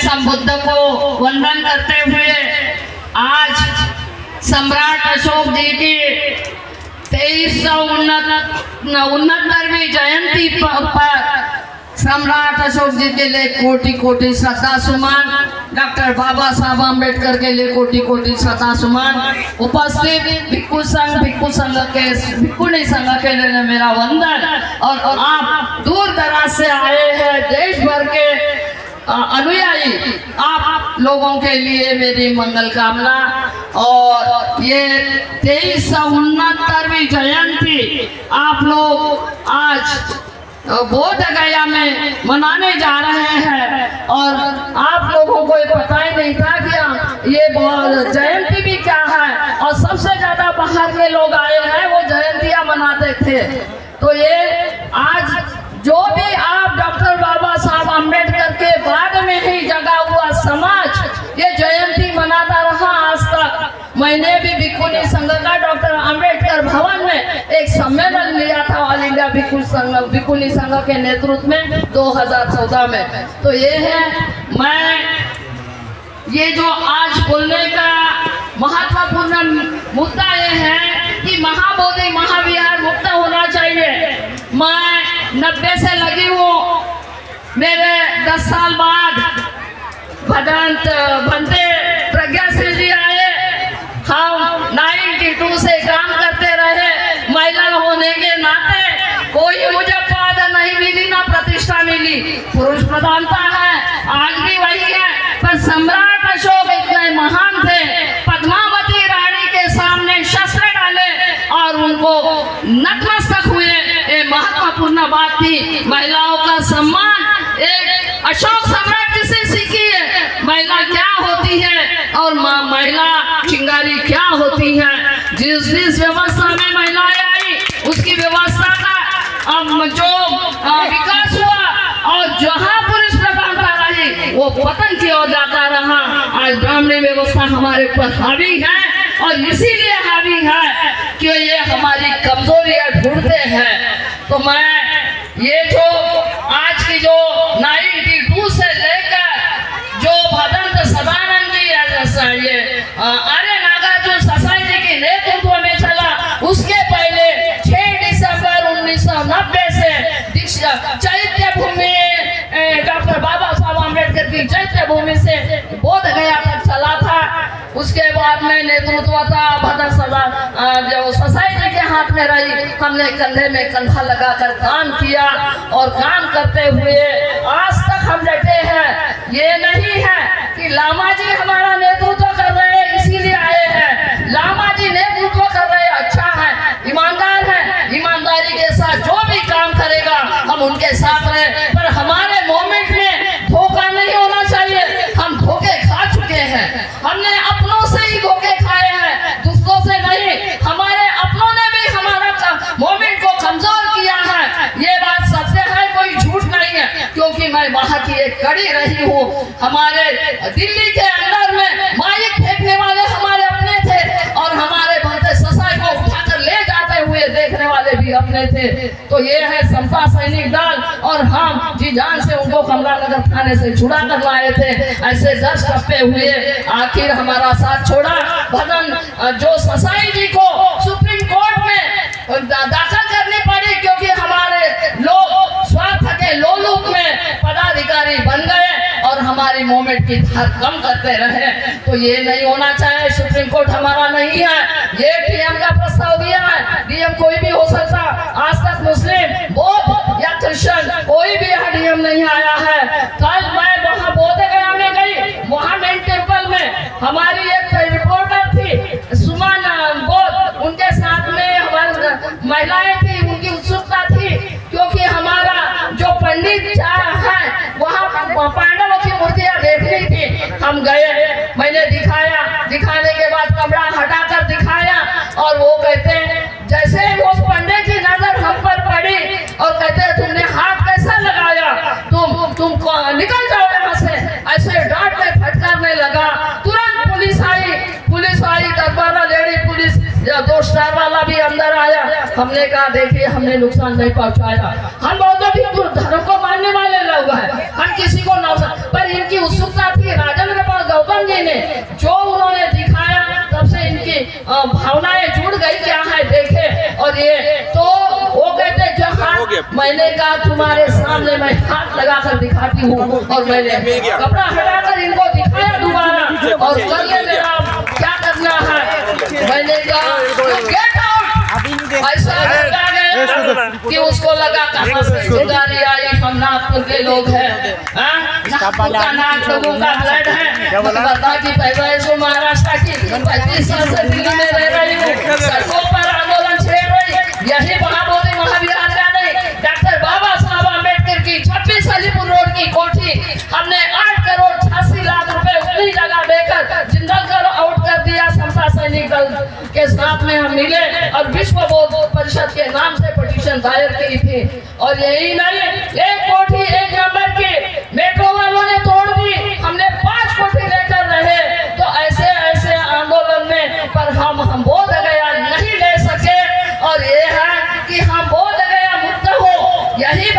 संबुद्ध को वंदन करते हुए आज सम्राट अशोक जी की 2369वीं जयंती पर सम्राट अशोक जी के लिए कोटि कोटि श्रद्धा सुमन, डॉक्टर बाबा साहब अम्बेडकर के लिए कोटि कोटि श्रद्धा सुमन। उपस्थित भिक्खु भिक्खुनी संघ के लिए मेरा वंदन। और आप दूर दराज से आए हैं, देश भर के अनुयायी, आप लोगों के लिए मेरी मंगल कामना। और ये 2369वीं जयंती आप लोग आज बोध गया में मनाने जा रहे हैं और आप लोगों को ये पता ही नहीं था कि ये जयंती भी क्या है। और सबसे ज्यादा बाहर के लोग आए हैं, वो जयंतियां मनाते थे। तो ये आज जो भी आप डॉक्टर बाबा साहब अम्बेडकर के बाद में ही जगा हुआ समाज ये जयंती मनाता रहा आज तक। मैंने भी भिक्खुनी संघ का डॉक्टर अम्बेडकर भवन में एक सम्मेलन लिया था ऑल इंडिया भिक्खुनी संघ के नेतृत्व में 2014 में। तो ये है, मैं ये जो आज बोलने का महत्वपूर्ण मुद्दा ये है कि महाबोधि महाविहार मुक्त होना चाहिए। मैं 90 से लगी हूँ, मेरे 10 साल बाद भंते प्रज्ञा सिंह जी आए, हम 92 से काम करते रहे। महिला होने के नाते कोई मुझे पद नहीं मिली, ना प्रतिष्ठा मिली, पुरुष प्रधानता है, आज भी वही है। पर सम्राट अशोक इतने महान थे, पद्मावती रानी के सामने शस्त्र डाले और उनको नतमस्तक हुए। ये महत्वपूर्ण बात थी, महिलाओं का सम्मान। एक अशोक सम्राट जिसे सीखी है महिला क्या होती है और महिला चिंगारी क्या होती है। जिस व्यवस्था में महिलाएं आई उसकी व्यवस्था का जो विकास हुआ और जहाँ पुरुष प्रधानता रही वो पतन की ओर जाता रहा। आज ब्राह्मणी व्यवस्था हमारे ऊपर हावी है और इसीलिए हावी है कि ये हमारी कमजोरियां ढूंढते हैं। तो मैं ये जो आज की जो 92 से लेकर जो भदंत सदानंद जी ये आर्य नागार्जुन सोसाइटी के नेतृत्व में चला, उसके पहले 6 दिसंबर 1990 से चैत्य भूमि डॉक्टर बाबा साहब अम्बेडकर की चैत्य भूमि से बोध गया तक चला था। उसके बाद में नेतृत्व था भदंत सदा जो सोसाइटी के हाथ में रही। हमने कंधे में कंधा लगाकर काम किया और काम करते हुए आज तक हम डटे हैं। ये नहीं है कि लामा जी हमारा नेतृत्व कर रहे हैं इसीलिए आए हैं। लामा जी नेतृत्व कर रहे हैं, अच्छा है, ईमानदार है, ईमानदारी के साथ जो भी काम करेगा हम उनके साथ रहे। पर हमारे मोमेंट में धोखा नहीं होना चाहिए। हम धोखे खा चुके हैं, हमने अपनों से ही धोखे खाए हैं, दूसरों से नहीं। हमारे अपनों ने भी हमारा मोमेंट को कमजोर किया है, ये बात सत्य है, कोई झूठ नहीं है। क्योंकि मैं वहां की एक कड़ी रही हूँ। हमारे दिल्ली के अंदर में माइक फेंकने वाले हमारे अपने थे और हमारे भंते सोसाइटी को उठाकर ले जाते हुए देखने वाले भी अपने थे। तो ये है समता सैनिक दल और हम जी जान से उनको कमलानगर थाने से छुड़ा कर लाए थे। ऐसे 10 टप्पे हुए, आखिर हमारा साथ छोड़ा। भदन जो सोसाइटी को सुप्रीम कोर्ट में दाखिल करनी पड़ी क्योंकि हमारे लोग स्वार्थ के लोलुप में पदाधिकारी बन गए और हमारी मूवमेंट की धार कम करते रहे। तो ये नहीं होना चाहिए। सुप्रीम कोर्ट हमारा नहीं है, ये डीएम का प्रस्ताव दिया है। डीएम कोई भी हो सकता, आज तक मुस्लिम बौद्ध या क्रिश्चियन कोई भी यहाँ डीएम नहीं आया है। कल मैं वहाँ बोध गया में गई, वहाँ मेन टेम्पल में हमारी एक रिपोर्टर थी सुमन बौद्ध, उनके साथ में हमारी महिलाएं थी, उनकी उत्सुकता थी क्योंकि हमारा जो पंडित है वहाँ पांडवों की मूर्तियां देखनी थी। हम गए, मैंने दिखाया, दिखाने के बाद कपड़ा हटाकर दिखाया और वो कहते जैसे वो पंडित की नजर हम पर पड़ी और कहते तुमने हाथ कैसा लगाया, तुम निकल जाओ यहाँ से, ऐसे डांटने फटकारने लगा। तुरंत पुलिस आई, दरबारा लेडी पुलिस, 2 स्टार वाला भी अंदर आया। हमने कहा देखिए हमने नुकसान नहीं पहुंचाया, हम बहुत धर्म को मानने वाले लोग हैं, हम किसी को ना, पर इनकी उत्सुकता थी में जो उन्होंने दिखाया तब से इनकी भावनाएं जुड़ गई, क्या है देखे। और ये तो वो कहते जहाँ मैंने कहा तुम्हारे सामने मैं हाथ लगाकर दिखाती हूँ, और मैंने कपड़ा हटाकर इनको दिखाया दोबारा, और कर ले मेरा क्या करना है। मैंने कहा गेट आउट, ऐसा लगा कि उसको लगा कहाँ से गाड़ी आई, हम नागपुर के लोग हैं, नागपुर का नाग लोगों का ब्लड है। बता कि पैदा महाराष्ट्र की 35 साल से दिल्ली में रह रही हूँ, सड़कों पर आंदोलन छेड़ रही, यही महाबोधि महाविद्यालय नहीं, डॉक्टर बाबा साहब अम्बेडकर की 26 अलीपुर रोड की कोठी हमने 8 करोड़ 86 लाख रुपए उतनी जगह देकर जिंदल कर आउट कर दिया। समता सैनिक दल के साथ में हम मिले और विश्व बौद्ध परिषद के नाम से पिटीशन दायर की थी। और यही नहीं, एक कोठी 1 नंबर की मेट्रो वालों ने तोड़ दी, हमने 5 कोठी लेकर रहे। तो ऐसे ऐसे आंदोलन में पर हम बोध गया नहीं ले सके, और ये है कि हम बोध गया मुक्त हो, यही